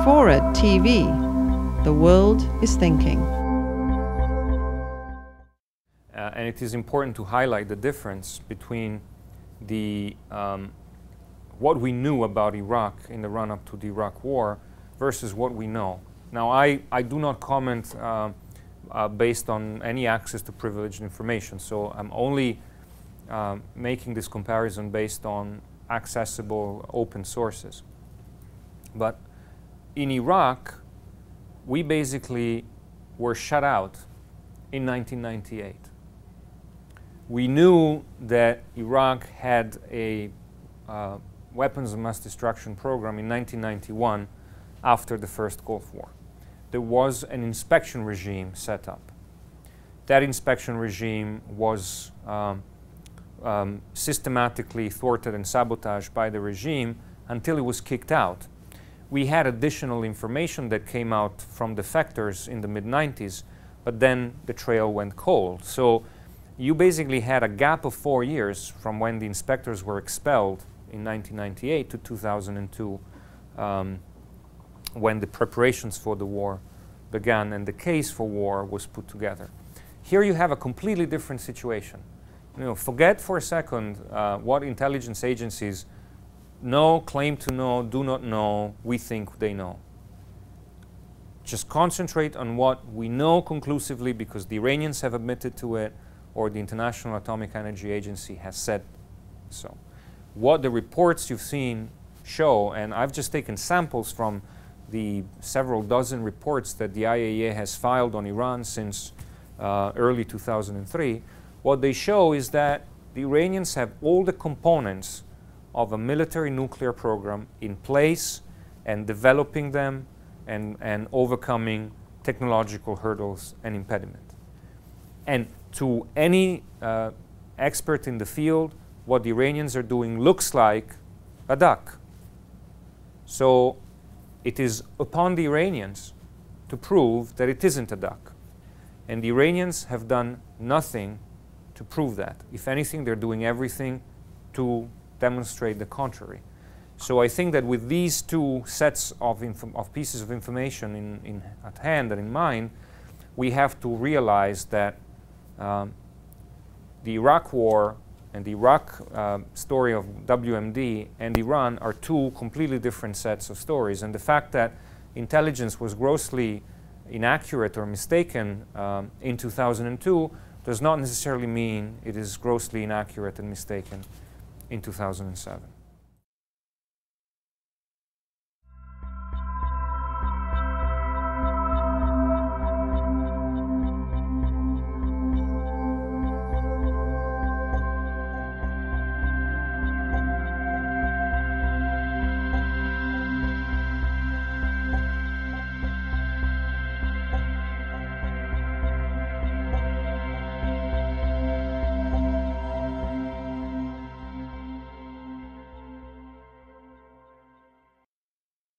FORA.tv. The world is thinking. And it is important to highlight the difference between the, what we knew about Iraq in the run-up to the Iraq War versus what we know. Now, I do not comment based on any access to privileged information, so I'm only making this comparison based on accessible open sources. But in Iraq, we basically were shut out in 1998. We knew that Iraq had a weapons of mass destruction program in 1991 after the first Gulf War. There was an inspection regime set up. That inspection regime was systematically thwarted and sabotaged by the regime until it was kicked out. We had additional information that came out from defectors in the mid-90s, but then the trail went cold. So you basically had a gap of 4 years from when the inspectors were expelled in 1998 to 2002, when the preparations for the war began and the case for war was put together. Here you have a completely different situation. You know, forget for a second what intelligence agencies know, claim to know, do not know, we think they know. Just concentrate on what we know conclusively because the Iranians have admitted to it or the International Atomic Energy Agency has said so. What the reports you've seen show, and I've just taken samples from the several dozen reports that the IAEA has filed on Iran since early 2003, what they show is that the Iranians have all the components of a military nuclear program in place and developing them and overcoming technological hurdles and impediment. And to any expert in the field, what the Iranians are doing looks like a duck. So it is upon the Iranians to prove that it isn't a duck. And the Iranians have done nothing to prove that. If anything, they're doing everything to demonstrate the contrary. So I think that with these two sets of pieces of information at hand and in mind, we have to realize that the Iraq War and the Iraq story of WMD and Iran are two completely different sets of stories. And the fact that intelligence was grossly inaccurate or mistaken in 2002 does not necessarily mean it is grossly inaccurate and mistaken in 2007.